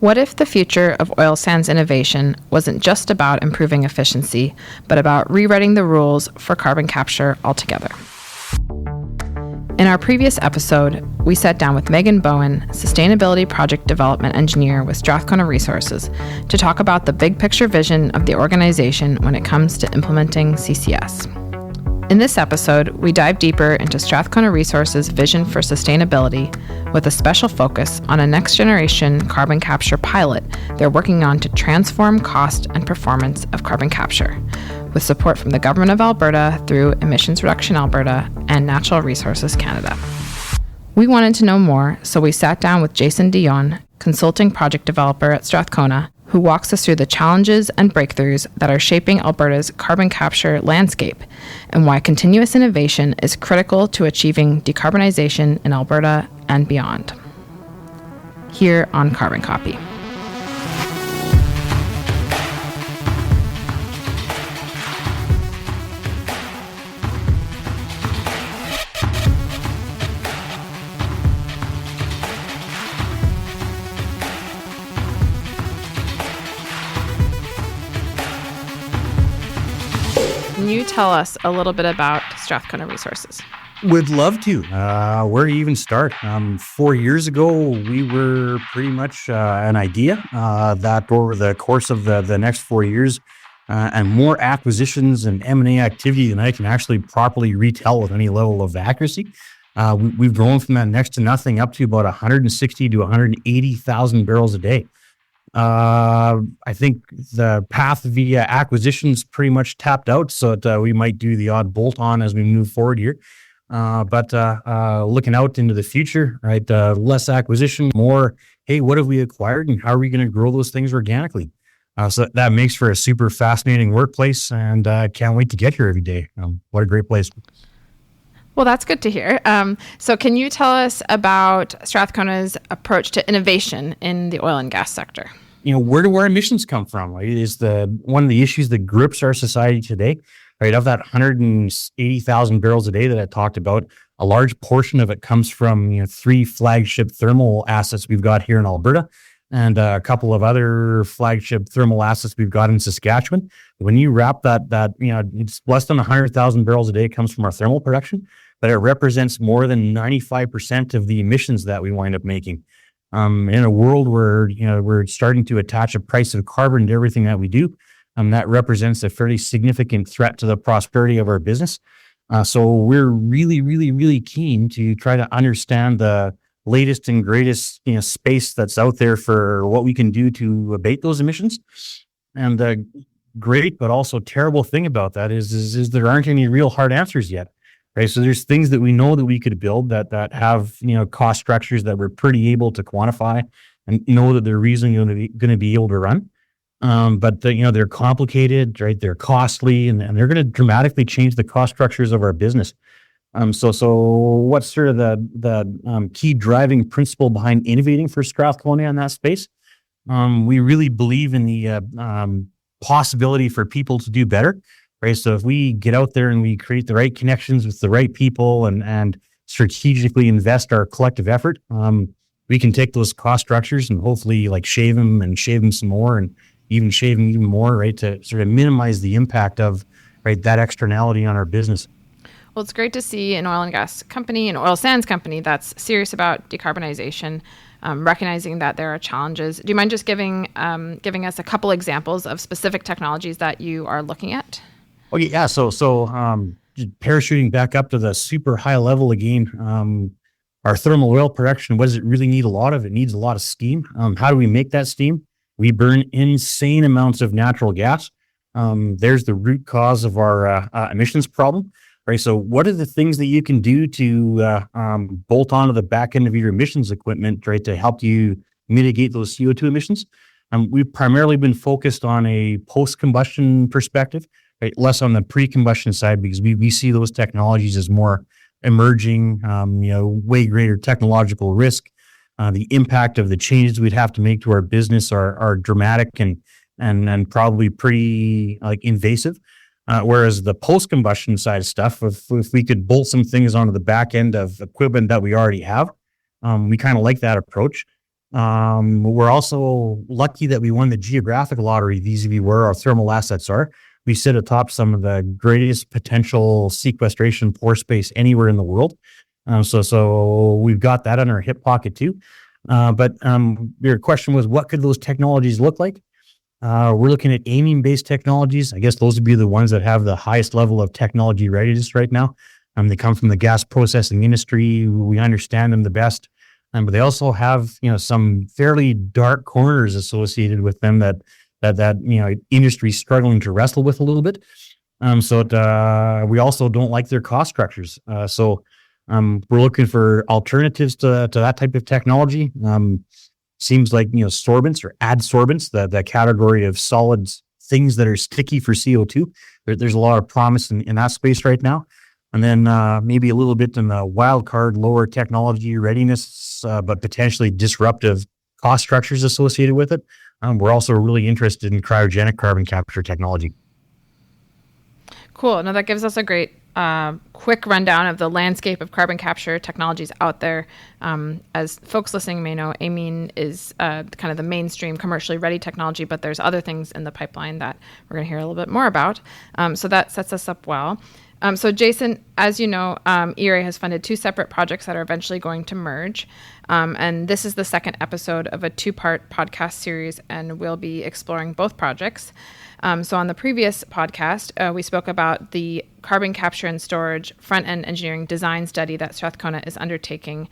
What if the future of oil sands innovation wasn't just about improving efficiency, but about rewriting the rules for carbon capture altogether? In our previous episode, we sat down with Megan Bowen, Sustainability Project Development Engineer with Strathcona Resources, to talk about the big picture vision of the organization when it comes to implementing CCS. In this episode, we dive deeper into Strathcona Resources' vision for sustainability with a special focus on a next-generation carbon capture pilot they're working on to transform cost and performance of carbon capture, with support from the Government of Alberta through Emissions Reduction Alberta and Natural Resources Canada. We wanted to know more, so we sat down with Jason de Jong, consulting project developer at Strathcona, who walks us through the challenges and breakthroughs that are shaping Alberta's carbon capture landscape and why continuous innovation is critical to achieving decarbonization in Alberta and beyond. Here on Carbon Copy. Can you tell us a little bit about Strathcona Resources? Would love to. Where to even start? 4 years ago, we were pretty much an idea that over the course of the next 4 years and more acquisitions and M&A activity than I can actually properly retell with any level of accuracy. We've grown from that next to nothing up to about 160 to 180,000 barrels a day. I think the path via acquisitions pretty much tapped out, so that we might do the odd bolt-on as we move forward here. But looking out into the future, right? Less acquisition, more, hey, what have we acquired and how are we going to grow those things organically? So that makes for a super fascinating workplace, and can't wait to get here every day. What a great place. Well, that's good to hear. So can you tell us about Strathcona's approach to innovation in the oil and gas sector? Where do our emissions come from? Right? Is one of the issues that grips our society today, right? Of that 180,000 barrels a day that I talked about, a large portion of it comes from 3 flagship thermal assets we've got here in Alberta, and a couple of other flagship thermal assets we've got in Saskatchewan. When you wrap that it's less than 100,000 barrels a day comes from our thermal production, but it represents more than 95% of the emissions that we wind up making. In a world where we're starting to attach a price of carbon to everything that we do, that represents a fairly significant threat to the prosperity of our business. So we're really, really, really keen to try to understand the latest and greatest space that's out there for what we can do to abate those emissions. And the great but also terrible thing about that is there aren't any real hard answers yet. Right, so there's things that we know that we could build that have cost structures that we're pretty able to quantify and know that they're reasonably going to be able to run. But they're complicated, right? They're costly, and they're going to dramatically change the cost structures of our business. So what's sort of the key driving principle behind innovating for Strathcona in that space? We really believe in the possibility for people to do better. Right. So if we get out there and we create the right connections with the right people and strategically invest our collective effort, we can take those cost structures and hopefully shave them some more and even shave them even more, right, to sort of minimize the impact of that externality on our business. Well, it's great to see an oil and gas company, an oil sands company that's serious about decarbonization, recognizing that there are challenges. Do you mind just giving us a couple examples of specific technologies that you are looking at? Oh yeah, so just parachuting back up to the super high level again, our thermal oil production, what does it really need a lot of? It needs a lot of steam. How do we make that steam? We burn insane amounts of natural gas. There's the root cause of our emissions problem, right? So what are the things that you can do to bolt onto the back end of your emissions equipment, right, to help you mitigate those CO2 emissions? We've primarily been focused on a post-combustion perspective, right? Less on the pre-combustion side, because we see those technologies as more emerging, way greater technological risk. The impact of the changes we'd have to make to our business are dramatic and probably pretty invasive. Whereas the post-combustion side of stuff, if we could bolt some things onto the back end of equipment that we already have, we kind of like that approach. We're also lucky that we won the geographic lottery vis-a-vis where our thermal assets are. We sit atop some of the greatest potential sequestration pore space anywhere in the world. So we've got that in our hip pocket too. But your question was, what could those technologies look like? We're looking at amine-based technologies. I guess those would be the ones that have the highest level of technology readiness right now. They come from the gas processing industry. We understand them the best. But they also have, some fairly dark corners associated with them that industry's struggling to wrestle with a little bit. We also don't like their cost structures. We're looking for alternatives to that type of technology. Seems like, sorbents or adsorbents, the category of solids, things that are sticky for CO2. There's a lot of promise in that space right now. And then maybe a little bit in the wild card, lower technology readiness, but potentially disruptive cost structures associated with it. We're also really interested in cryogenic carbon capture technology. Cool. Now that gives us a great quick rundown of the landscape of carbon capture technologies out there. As folks listening may know, amine is kind of the mainstream commercially ready technology, but there's other things in the pipeline that we're going to hear a little bit more about. So that sets us up well. So Jason, as you know, ERA has funded 2 separate projects that are eventually going to merge. And this is the second episode of a 2-part podcast series, and we'll be exploring both projects. So on the previous podcast, we spoke about the carbon capture and storage front-end engineering design study that Strathcona is undertaking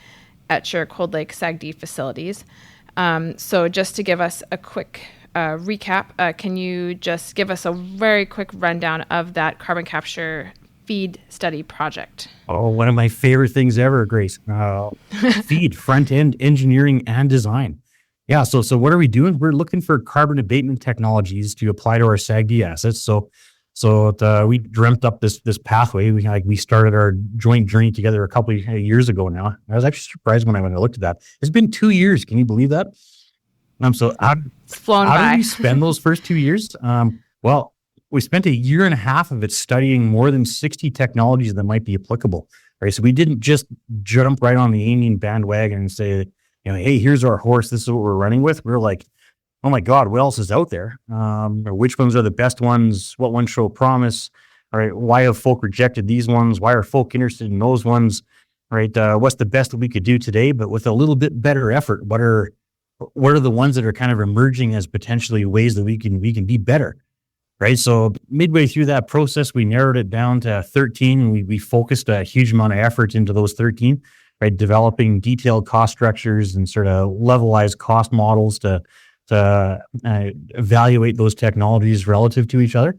at Sherrick-Cold Lake SAGD facilities. So just to give us a quick recap, can you just give us a very quick rundown of that carbon capture FEED study project? Oh, one of my favorite things ever, Grace. FEED, front-end engineering and design. Yeah, so what are we doing? We're looking for carbon abatement technologies to apply to our SAGD assets. So we dreamt up this pathway. We started our joint journey together a couple of years ago now. I was actually surprised when I looked at that. It's been 2 years. Can you believe that? It's flown by. How did we spend those first 2 years? Well, we spent 1.5 years of it studying more than 60 technologies that might be applicable. Right, so we didn't just jump right on the amine bandwagon and say, hey, here's our horse. This is what we're running with. We were like, oh my God, what else is out there? Or which ones are the best ones? What ones show promise? All right, why have folk rejected these ones? Why are folk interested in those ones? All right, what's the best that we could do today, but with a little bit better effort? What are the ones that are kind of emerging as potentially ways that we can be better? Right, so midway through that process, we narrowed it down to 13. We focused a huge amount of effort into those 13. Right, developing detailed cost structures and sort of levelized cost models to evaluate those technologies relative to each other.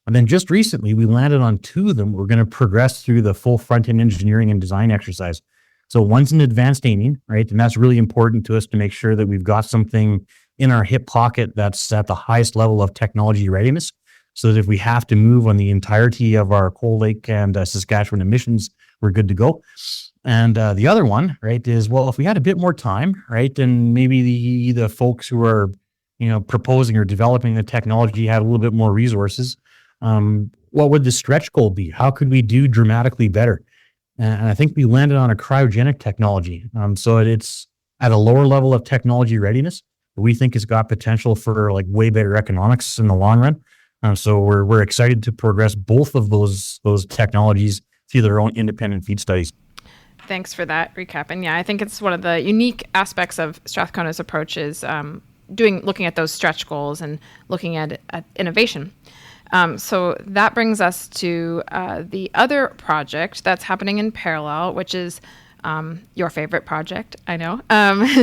And then just recently, we landed on 2 of them. We're going to progress through the full front-end engineering and design exercise. So one's an advanced amine, right? And that's really important to us to make sure that we've got something in our hip pocket that's at the highest level of technology readiness, so that if we have to move on the entirety of our Cold Lake and Saskatchewan emissions, we're good to go. And the other one, right, is, well, if we had a bit more time, right, and maybe the folks who are, proposing or developing the technology had a little bit more resources, what would the stretch goal be? How could we do dramatically better? And I think we landed on a cryogenic technology. So it's at a lower level of technology readiness. We think it's got potential for like way better economics in the long run. So we're excited to progress both of those technologies through their own independent FEED studies. Thanks for that recap. And yeah, I think it's one of the unique aspects of Strathcona's approach is looking at those stretch goals and looking at innovation. So that brings us to the other project that's happening in parallel, which is your favorite project, I know.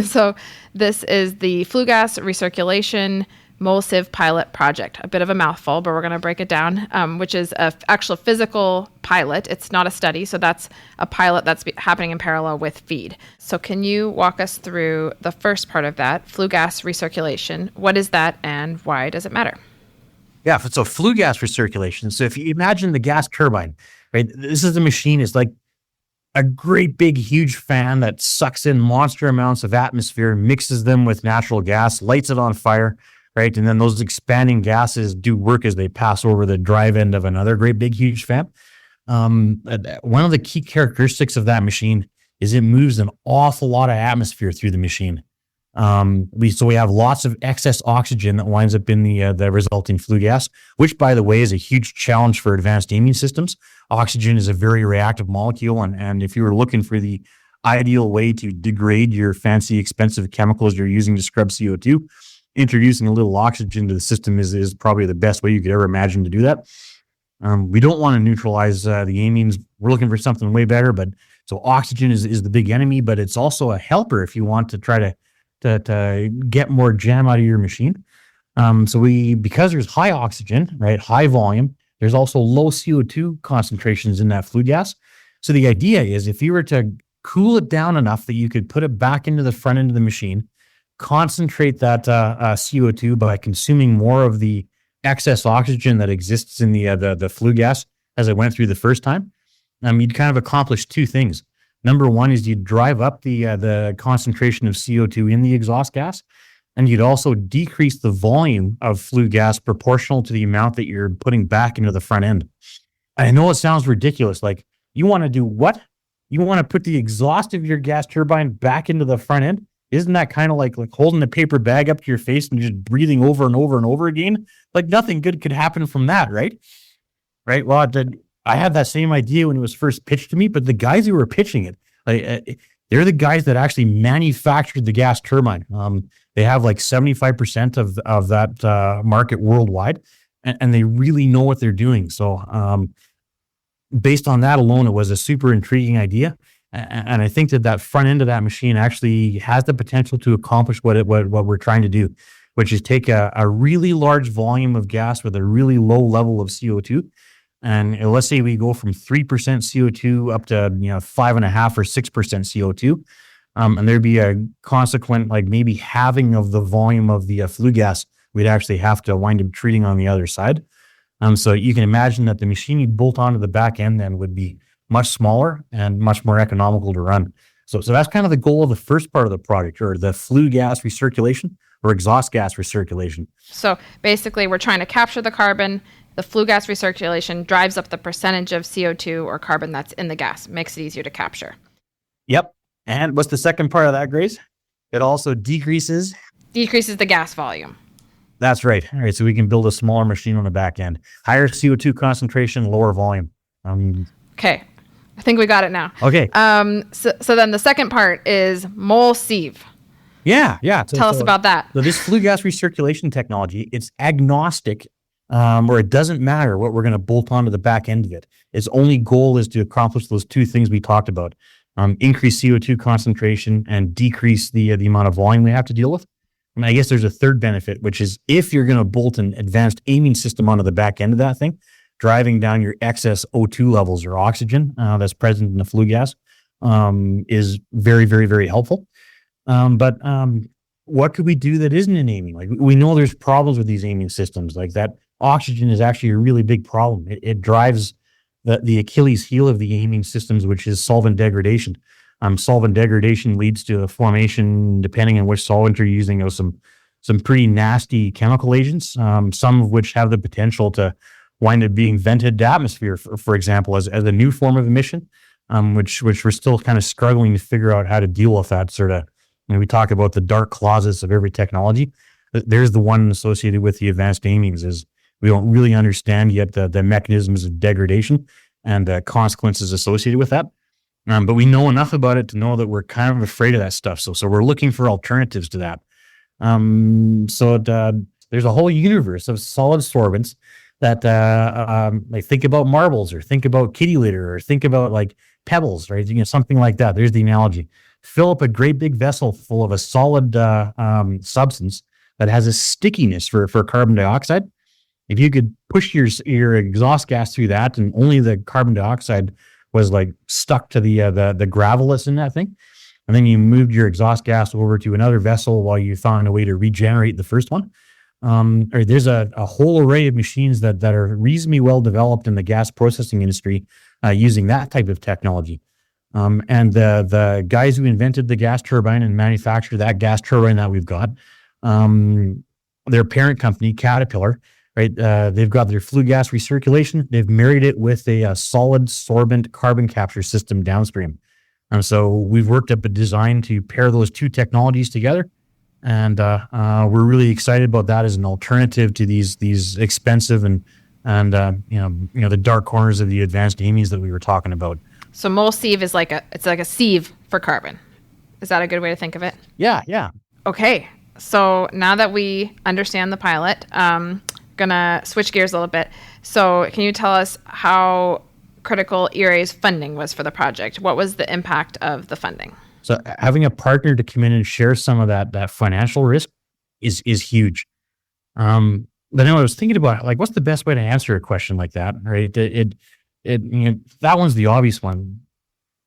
So this is the flue gas recirculation MolSiv pilot project. A bit of a mouthful, but we're going to break it down, which is an actual physical pilot. It's not a study, so that's a pilot that's happening in parallel with FEED. So can you walk us through the first part of that, flue gas recirculation? What is that and why does it matter? Yeah, so flue gas recirculation. So if you imagine the gas turbine, right, this is a machine. It's like a great big huge fan that sucks in monster amounts of atmosphere, mixes them with natural gas, lights it on fire, right? And then those expanding gases do work as they pass over the drive end of another great big huge fan. One of the key characteristics of that machine is it moves an awful lot of atmosphere through the machine. We have lots of excess oxygen that winds up in the resulting flue gas, which, by the way, is a huge challenge for advanced amine systems. Oxygen is a very reactive molecule, and if you were looking for the ideal way to degrade your fancy, expensive chemicals you're using to scrub CO2, introducing a little oxygen to the system is probably the best way you could ever imagine to do that. We don't want to neutralize the amines. We're looking for something way better, but so oxygen is the big enemy, but it's also a helper if you want to try to get more jam out of your machine. Because there's high oxygen, right, high volume, there's also low CO2 concentrations in that flue gas. So the idea is if you were to cool it down enough that you could put it back into the front end of the machine, concentrate that CO2 by consuming more of the excess oxygen that exists in the flue gas as it went through the first time, you'd kind of accomplish two things. Number one is you'd drive up the concentration of CO2 in the exhaust gas, and you'd also decrease the volume of flue gas proportional to the amount that you're putting back into the front end. I know it sounds ridiculous. Like, you want to do what? You want to put the exhaust of your gas turbine back into the front end? Isn't that kind of like holding a paper bag up to your face and just breathing over and over and over again? Like, nothing good could happen from that, right? Right. Well, I had that same idea when it was first pitched to me, but the guys who were pitching it, they're the guys that actually manufactured the gas turbine. They have like 75% of that market worldwide, and they really know what they're doing. So based on that alone, it was a super intriguing idea. And I think that front end of that machine actually has the potential to accomplish what we're trying to do, which is take a really large volume of gas with a really low level of CO2. And let's say we go from 3% CO2 up to 5.5 or 6% CO2, and there'd be a consequent maybe halving of the volume of the flue gas we'd actually have to wind up treating on the other side. So you can imagine that the machine you'd bolt onto the back end then would be much smaller and much more economical to run. So that's kind of the goal of the first part of the project, or the flue gas recirculation or exhaust gas recirculation. So basically, we're trying to capture the carbon. The flue gas recirculation drives up the percentage of CO2 or carbon that's in the gas, makes it easier to capture. Yep. And what's the second part of that, Grace? It also decreases the gas volume. That's right. All right. So we can build a smaller machine on the back end. Higher CO2 concentration, lower volume. Okay. I think we got it now. Okay. So then the second part is mole sieve. Yeah. Tell us about that. So this flue gas recirculation technology, it's agnostic, or it doesn't matter what we're going to bolt onto the back end of it. Its only goal is to accomplish those two things we talked about: increase CO2 concentration and decrease the amount of volume we have to deal with. And I guess there's a third benefit, which is if you're going to bolt an advanced amine system onto the back end of that thing, driving down your excess O2 levels or oxygen that's present in the flue gas is very, very, very helpful. But what could we do that isn't in amine? Like, we know there's problems with these amine systems. Like, that oxygen is actually a really big problem. It drives the Achilles heel of the amine systems, which is solvent degradation. Solvent degradation leads to a formation, depending on which solvent you're using, of some pretty nasty chemical agents, some of which have the potential to wind up being vented to atmosphere, for example, as a new form of emission, which we're still kind of struggling to figure out how to deal with that sort of. We talk about the dark closets of every technology. There's the one associated with the advanced amines. Is we don't really understand yet the mechanisms of degradation and the consequences associated with that. But we know enough about it to know that we're kind of afraid of that stuff. So we're looking for alternatives to that. There's a whole universe of solid sorbents that think about marbles, or think about kitty litter, or think about like pebbles, right? Something like that. There's the analogy. Fill up a great big vessel full of a solid substance that has a stickiness for carbon dioxide. If you could push your exhaust gas through that, and only the carbon dioxide was stuck to the gravel that's in that thing, and then you moved your exhaust gas over to another vessel while you found a way to regenerate the first one. Or there's a whole array of machines that are reasonably well developed in the gas processing industry using that type of technology. And the guys who invented the gas turbine and manufactured that gas turbine that we've got, their parent company, Caterpillar, right? They've got their flue gas recirculation. They've married it with a solid sorbent carbon capture system downstream. And so we've worked up a design to pair those two technologies together And we're really excited about that as an alternative to these expensive and the dark corners of the advanced amines that we were talking about. So mole sieve is like a sieve for carbon. Is that a good way to think of it? Yeah. Okay. So now that we understand the pilot, gonna switch gears a little bit. So can you tell us how critical ERA's funding was for the project? What was the impact of the funding? So having a partner to come in and share some of that financial risk is huge. But then I was thinking about like, what's the best way to answer a question like that? Right? That one's the obvious one.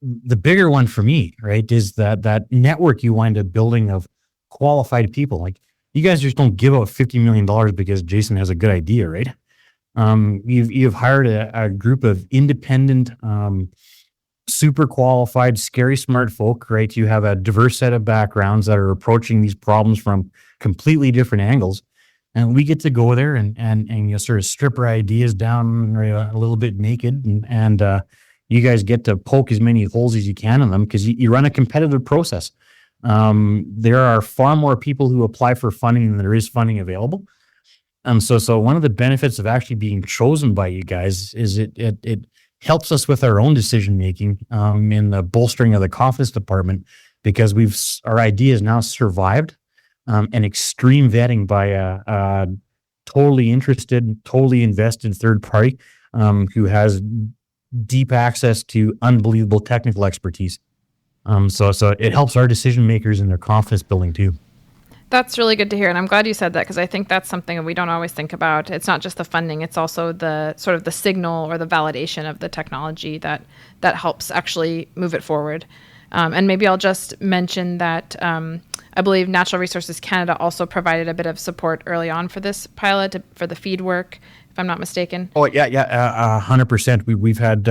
The bigger one for me, right, is that network you wind up building of qualified people. Like you guys just don't give out $50 million because Jason has a good idea, right? You've hired a group of independent, super qualified, scary smart folk, right? You have a diverse set of backgrounds that are approaching these problems from completely different angles. And we get to go there and sort of strip our ideas down a little bit naked. And you guys get to poke as many holes as you can in them because you run a competitive process. There are far more people who apply for funding than there is funding available. So one of the benefits of actually being chosen by you guys is it helps us with our own decision making in the bolstering of the confidence department because our idea has now survived an extreme vetting by a totally interested, totally invested third party who has deep access to unbelievable technical expertise. So it helps our decision makers in their confidence building too. That's really good to hear. And I'm glad you said that because I think that's something that we don't always think about. It's not just the funding, it's also the sort of the signal or the validation of the technology that helps actually move it forward. And maybe I'll just mention that I believe Natural Resources Canada also provided a bit of support early on for this pilot, for the feed work, if I'm not mistaken. Oh, yeah, 100%. We've had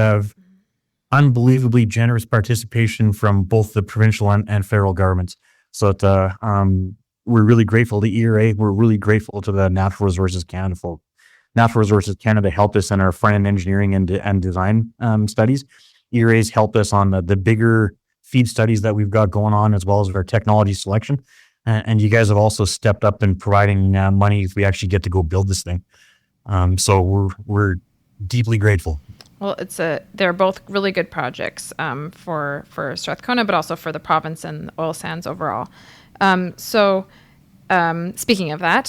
unbelievably generous participation from both the provincial and federal governments. So we're really grateful to ERA. We're really grateful to the Natural Resources Canada folk. Natural Resources Canada helped us in our front-end engineering and design studies. ERA's helped us on the bigger feed studies that we've got going on, as well as our technology selection. And you guys have also stepped up in providing money if we actually get to go build this thing. So we're deeply grateful. Well, they're both really good projects for Strathcona, but also for the province and oil sands overall. Speaking of that,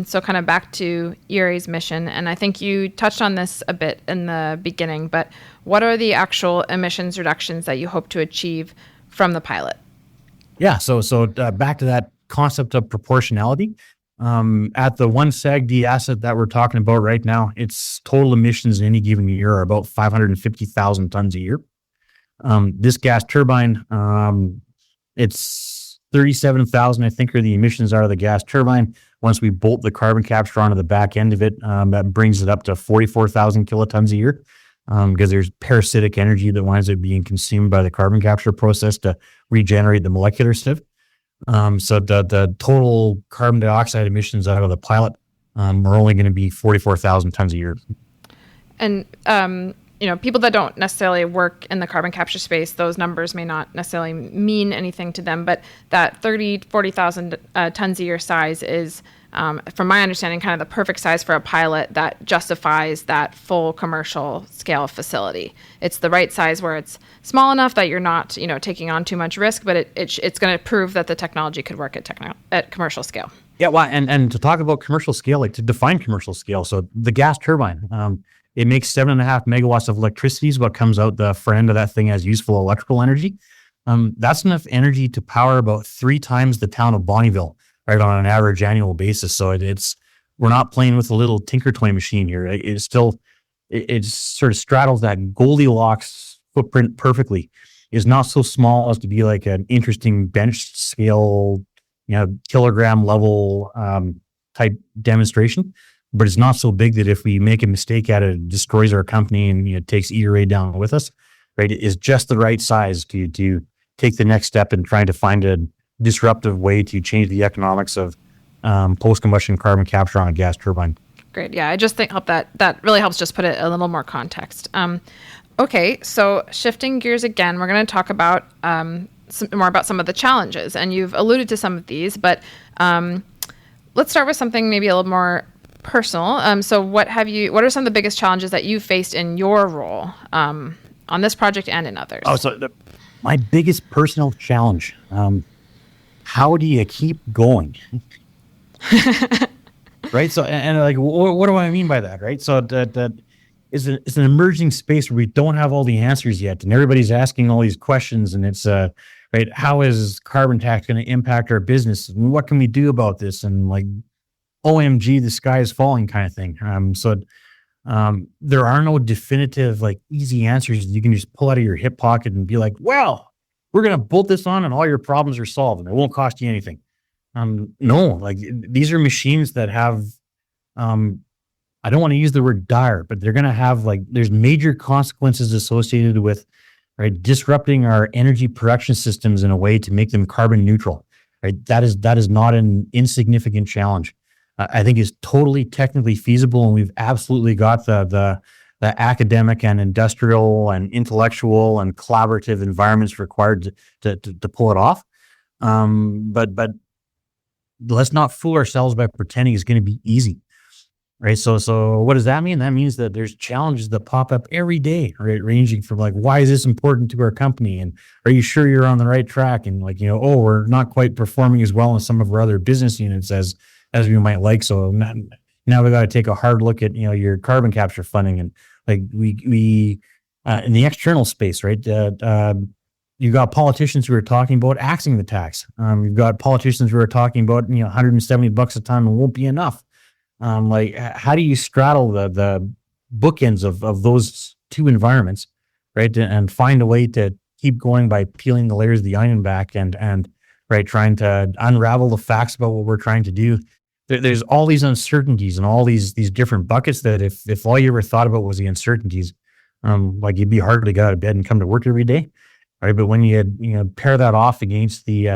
so kind of back to ERA's mission, and I think you touched on this a bit in the beginning, but what are the actual emissions reductions that you hope to achieve from the pilot? Yeah, so back to that concept of proportionality. At the one SAGD asset that we're talking about right now, its total emissions in any given year are about 550,000 tons a year. This gas turbine, it's 37,000, I think, are the emissions out of the gas turbine. Once we bolt the carbon capture onto the back end of it, that brings it up to 44,000 kilotons a year because there's parasitic energy that winds up being consumed by the carbon capture process to regenerate the molecular sieve. So the total carbon dioxide emissions out of the pilot are only going to be 44,000 tons a year. And people that don't necessarily work in the carbon capture space, those numbers may not necessarily mean anything to them, but that 40,000 tons a year size is, from my understanding, kind of the perfect size for a pilot that justifies that full commercial scale facility. It's the right size where it's small enough that you're not, taking on too much risk, but it's going to prove that the technology could work at commercial scale. Yeah, well, and to talk about commercial scale, like to define commercial scale, so the gas turbine, it makes 7.5 megawatts of electricity is what comes out the front end of that thing as useful electrical energy. That's enough energy to power about 3 times the town of Bonnyville, right, on an average annual basis. So we're not playing with a little tinker toy machine here. It sort of straddles that Goldilocks footprint perfectly. It's not so small as to be like an interesting bench scale, kilogram level type demonstration. But it's not so big that if we make a mistake at it destroys our company and it takes ERA down with us, right? It is just the right size to take the next step in trying to find a disruptive way to change the economics of post-combustion carbon capture on a gas turbine. Great. Yeah, I just think that really helps just put it a little more context. Okay, so shifting gears again, we're going to talk about more about some of the challenges, and you've alluded to some of these, but let's start with something maybe a little more personal. So what are some of the biggest challenges that you faced in your role on this project and in others? My biggest personal challenge, how do you keep going? Right. So, and like, what do I mean by that? Right. So that is it's an emerging space where we don't have all the answers yet, and everybody's asking all these questions, and it's right. How is carbon tax going to impact our business? And what can we do about this? And like, OMG, the sky is falling kind of thing. There are no definitive, like, easy answers you can just pull out of your hip pocket and be like, well, we're going to bolt this on and all your problems are solved and it won't cost you anything. No, like, these are machines that have, I don't want to use the word dire, but they're going to have, like, there's major consequences associated with, right, disrupting our energy production systems in a way to make them carbon neutral, right? That is not an insignificant challenge. I think is totally technically feasible, and we've absolutely got the academic and industrial and intellectual and collaborative environments required to pull it off. But let's not fool ourselves by pretending it's going to be easy, right? So what does that mean? That means that there's challenges that pop up every day, right? Ranging from, like, why is this important to our company, and are you sure you're on the right track, and, like, oh, we're not quite performing as well in some of our other business units as we might like. So now we got to take a hard look at, your carbon capture funding. And, like, we in the external space, right? You've got politicians who are talking about axing the tax. You've got politicians who are talking about, $170 a ton won't be enough. Like, how do you straddle the bookends of those two environments, right? And find a way to keep going by peeling the layers of the onion back and right, trying to unravel the facts about what we're trying to do. There's all these uncertainties and all these different buckets that if all you ever thought about was the uncertainties, like, you'd be hard to get out of bed and come to work every day, right? But when you pair that off against the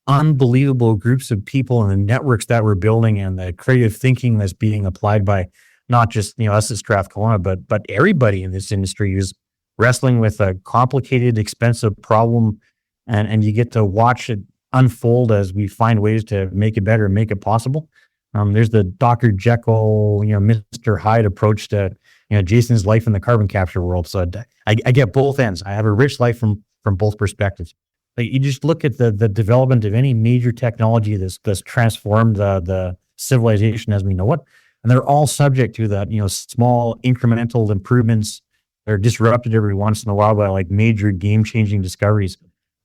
unbelievable groups of people and the networks that we're building and the creative thinking that's being applied by not just us at Strathcona, but everybody in this industry who's wrestling with a complicated, expensive problem, and you get to watch it unfold as we find ways to make it better and make it possible. There's the Dr. Jekyll, Mr. Hyde approach to, Jason's life in the carbon capture world. So I get both ends. I have a rich life from both perspectives. Like, you just look at the development of any major technology that's transformed the civilization as we know it, and they're all subject to that, small incremental improvements. They're disrupted every once in a while by, like, major game-changing discoveries.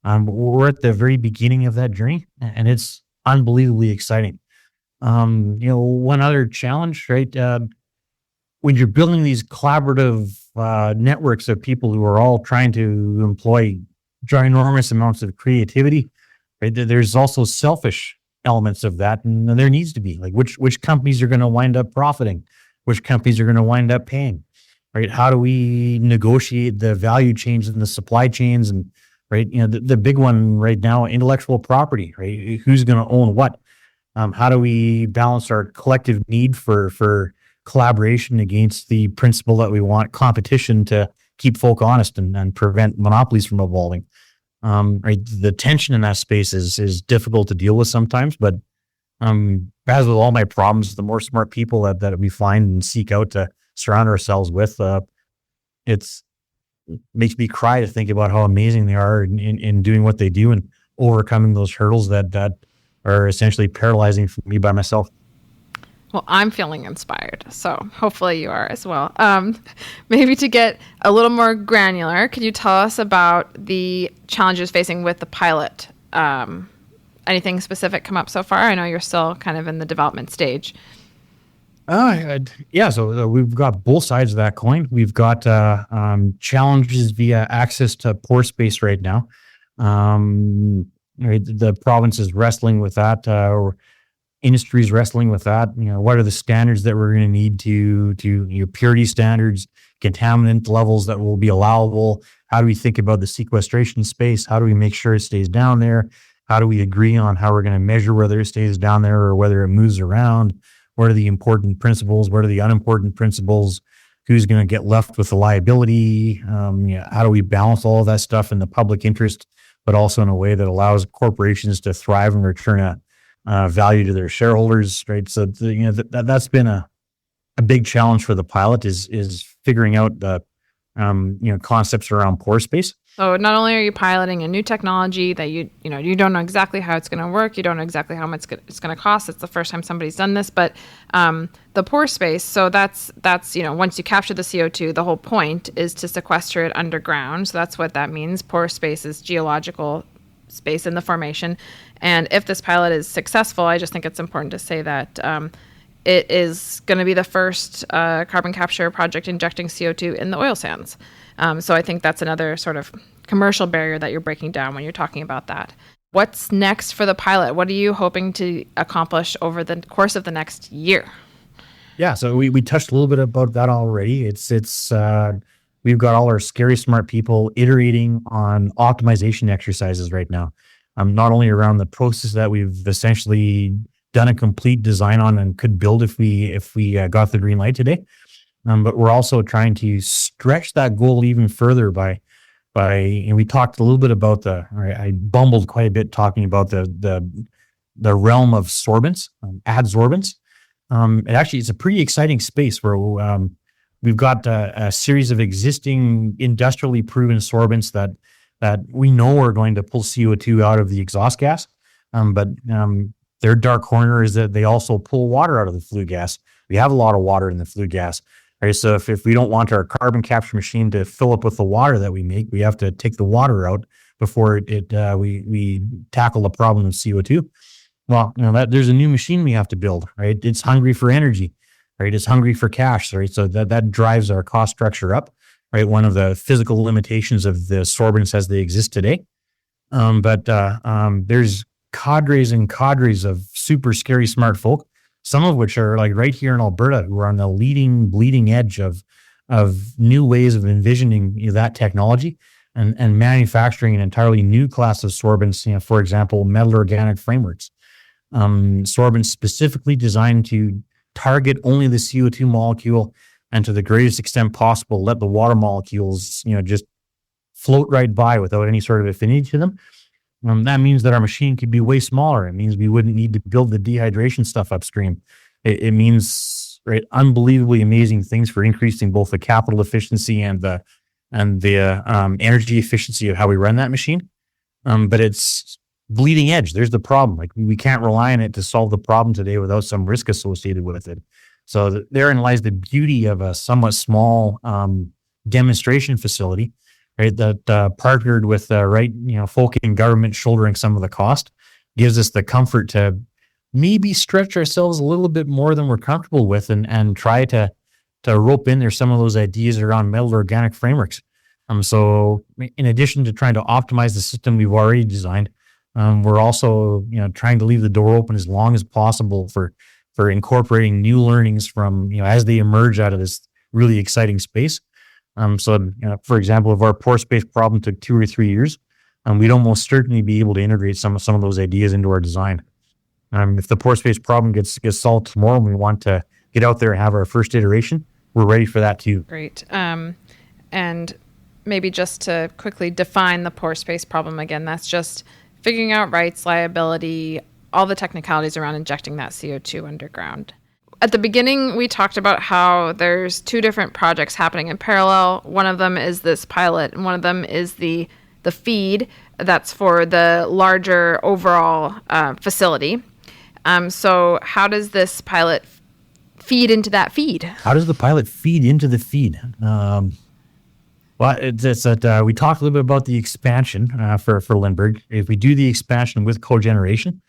We're at the very beginning of that journey, and it's unbelievably exciting. One other challenge, right? When you're building these collaborative networks of people who are all trying to employ ginormous amounts of creativity, right? There's also selfish elements of that, and there needs to be, like, which companies are going to wind up profiting, which companies are going to wind up paying, right? How do we negotiate the value chains and the supply chains, and right, the big one right now, intellectual property, right? Who's going to own what? How do we balance our collective need for collaboration against the principle that we want competition to keep folk honest and prevent monopolies from evolving? Right, the tension in that space is difficult to deal with sometimes, but as with all my problems, the more smart people that we find and seek out to surround ourselves with, it's makes me cry to think about how amazing they are in doing what they do and overcoming those hurdles that are essentially paralyzing for me by myself. Well, I'm feeling inspired, so hopefully you are as well. Maybe to get a little more granular, could you tell us about the challenges facing with the pilot? Anything specific come up so far? I know you're still kind of in the development stage. So we've got both sides of that coin. We've got challenges via access to pore space right now. Right, the province is wrestling with that, or industry's wrestling with that. What are the standards that we're going to need to purity standards, contaminant levels that will be allowable? How do we think about the sequestration space? How do we make sure it stays down there? How do we agree on how we're going to measure whether it stays down there or whether it moves around? What are the important principles? What are the unimportant principles? Who's going to get left with the liability? How do we balance all of that stuff in the public interest but also in a way that allows corporations to thrive and return a value to their shareholders, right? So that's been a big challenge for the pilot is figuring out the concepts around pore space. So not only are you piloting a new technology that you don't know exactly how it's going to work, you don't know exactly how much it's going to cost. It's the first time somebody's done this, but the pore space. So that's once you capture the CO2, the whole point is to sequester it underground. So that's what that means. Pore space is geological space in the formation, and if this pilot is successful, I just think it's important to say that it is going to be the first carbon capture project injecting CO2 in the oil sands. So I think that's another sort of commercial barrier that you're breaking down when you're talking about that. What's next for the pilot? What are you hoping to accomplish over the course of the next year? Yeah, so we touched a little bit about that already. It's we've got all our scary smart people iterating on optimization exercises right now. Not only around the process that we've essentially done a complete design on and could build if we got the green light today. But we're also trying to stretch that goal even further by we talked a little bit about I bumbled quite a bit talking about the realm of sorbents, adsorbents. It's a pretty exciting space where we've got a series of existing industrially proven sorbents that we know are going to pull CO2 out of the exhaust gas. But their dark corner is that they also pull water out of the flue gas. We have a lot of water in the flue gas. Right, so if we don't want our carbon capture machine to fill up with the water that we make, we have to take the water out before we tackle the problem of CO2. Well, there's a new machine we have to build, right? It's hungry for energy, right? It's hungry for cash, right? So that drives our cost structure up, right? One of the physical limitations of the sorbents as they exist today. But there's cadres and cadres of super scary smart folk, some of which are like right here in Alberta, who are on the bleeding edge of new ways of envisioning that technology and manufacturing an entirely new class of sorbents. For example, metal organic frameworks, sorbents specifically designed to target only the CO2 molecule and to the greatest extent possible let the water molecules just float right by without any sort of affinity to them. That means that our machine could be way smaller. It means we wouldn't need to build the dehydration stuff upstream. It means unbelievably amazing things for increasing both the capital efficiency and the energy efficiency of how we run that machine. But it's bleeding edge. There's the problem. Like we can't rely on it to solve the problem today without some risk associated with it. So therein lies the beauty of a somewhat small demonstration facility. Right, that partnered with folk in government shouldering some of the cost, gives us the comfort to maybe stretch ourselves a little bit more than we're comfortable with, and try to rope in there some of those ideas around metal organic frameworks. So in addition to trying to optimize the system we've already designed, we're also trying to leave the door open as long as possible for incorporating new learnings from as they emerge out of this really exciting space. For example, if our pore space problem took 2 or 3 years, we'd almost certainly be able to integrate some of those ideas into our design. If the pore space problem gets solved tomorrow and we want to get out there and have our first iteration, we're ready for that too. Great. And maybe just to quickly define the pore space problem again, that's just figuring out rights, liability, all the technicalities around injecting that CO2 underground. At the beginning, we talked about how there's 2 different projects happening in parallel. One of them is this pilot, and one of them is the feed that's for the larger overall facility. So how does this pilot feed into that feed? How does the pilot feed into the feed? Well, it's that we talked a little bit about the expansion for Lindbergh. If we do the expansion with cogeneration,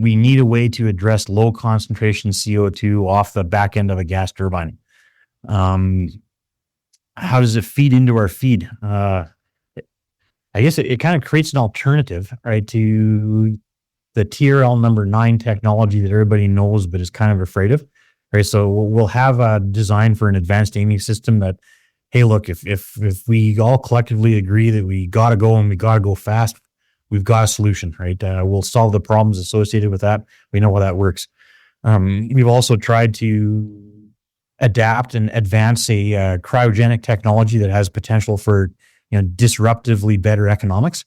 we need a way to address low concentration CO2 off the back end of a gas turbine. How does it feed into our feed? I guess it kind of creates an alternative, right, to the TRL number 9 technology that everybody knows but is kind of afraid of. Right, so we'll have a design for an advanced aiming system that, hey, look, if we all collectively agree that we got to go and we got to go fast, we've got a solution, right? We'll solve the problems associated with that. We know how that works. We've also tried to adapt and advance a cryogenic technology that has potential for disruptively better economics.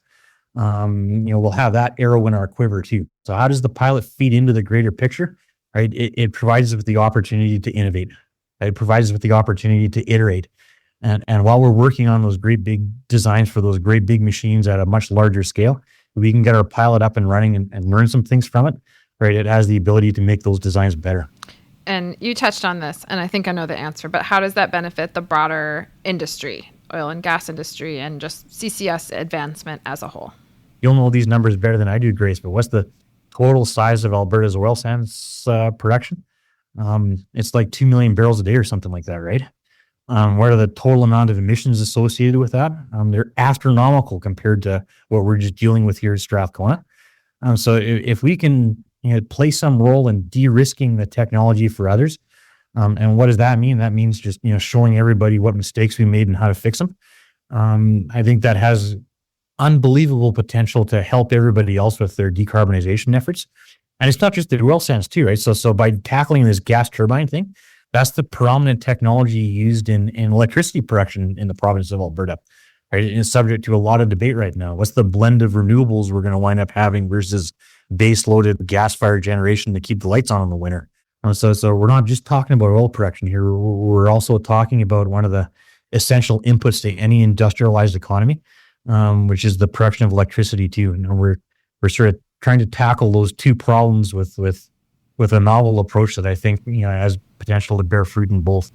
we'll have that arrow in our quiver too. So how does the pilot feed into the greater picture? Right. It provides us with the opportunity to innovate. It provides us with the opportunity to iterate. And while we're working on those great big designs for those great big machines at a much larger scale, we can get our pilot up and running and learn some things from it. Right. It has the ability to make those designs better. And you touched on this, and I think I know the answer, but how does that benefit the broader industry, oil and gas industry, and just CCS advancement as a whole? You'll know these numbers better than I do, Grace, but what's the total size of Alberta's oil sands production? It's like 2 million barrels a day or something like that, right? What are the total amount of emissions associated with that? They're astronomical compared to what we're just dealing with here at Strathcona. So if we can play some role in de-risking the technology for others, and what does that mean? That means just showing everybody what mistakes we made and how to fix them. I think that has unbelievable potential to help everybody else with their decarbonization efforts. And it's not just the oil sands too, right? So by tackling this gas turbine thing, that's the predominant technology used in electricity production in the province of Alberta. Right? It's subject to a lot of debate right now. What's the blend of renewables we're going to wind up having versus base-loaded gas-fired generation to keep the lights on in the winter? So we're not just talking about oil production here. We're also talking about one of the essential inputs to any industrialized economy, which is the production of electricity too. And we're sort of trying to tackle those two problems with a novel approach that I think has potential to bear fruit in both.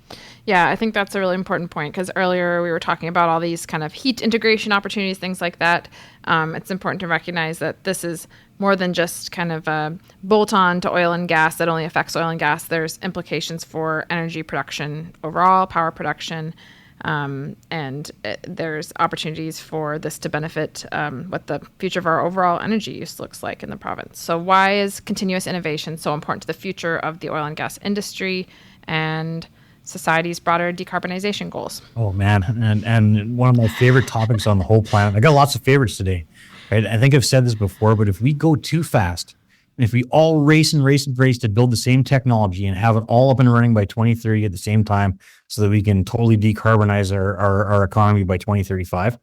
Yeah, I think that's a really important point, because earlier we were talking about all these kind of heat integration opportunities, things like that. It's important to recognize that this is more than just kind of a bolt-on to oil and gas that only affects oil and gas. There's implications for energy production overall, power production, and there's opportunities for this to benefit what the future of our overall energy use looks like in the province. So why is continuous innovation so important to the future of the oil and gas industry and society's broader decarbonization goals? Oh man, and one of my favorite topics on the whole planet. I got lots of favorites today. Right? I think I've said this before, but if we go too fast, and if we all race to build the same technology and have it all up and running by 2030 at the same time so that we can totally decarbonize our economy by 2035,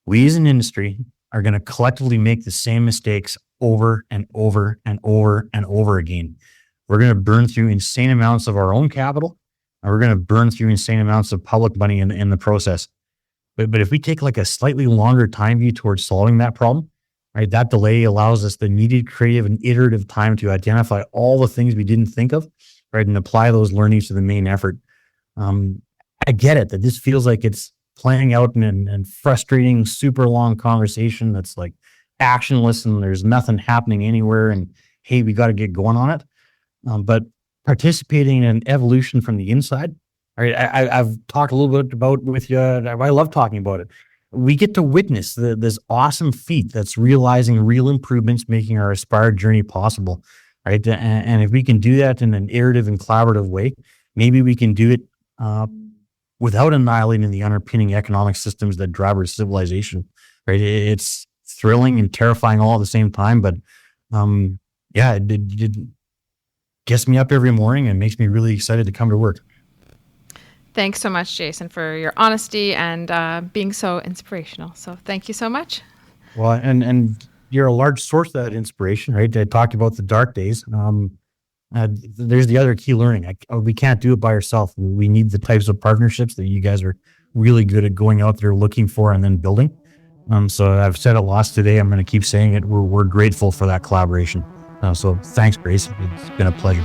we as an industry are going to collectively make the same mistakes over and over and over and over again. We're going to burn through insane amounts of our own capital, and we're going to burn through insane amounts of public money in the process. But if we take like a slightly longer time view towards solving that problem, right, that delay allows us the needed creative and iterative time to identify all the things we didn't think of, right, and apply those learnings to the main effort. I get it that this feels like it's playing out in frustrating, super long conversation that's like actionless and there's nothing happening anywhere. And hey, we got to get going on it. But participating in an evolution from the inside, right? I've talked a little bit about with you. I love talking about it. We get to witness this awesome feat that's realizing real improvements, making our aspired journey possible, right? And if we can do that in an iterative and collaborative way, maybe we can do it without annihilating the underpinning economic systems that drive our civilization, right? It's thrilling and terrifying all at the same time, but it gets me up every morning and makes me really excited to come to work. Thanks so much, Jason, for your honesty and being so inspirational. So thank you so much. Well, and you're a large source of that inspiration, right? I talked about the dark days. There's the other key learning. We can't do it by ourselves. We need the types of partnerships that you guys are really good at going out there looking for and then building. So I've said it lots today. I'm going to keep saying it. We're grateful for that collaboration. So thanks, Grace. It's been a pleasure.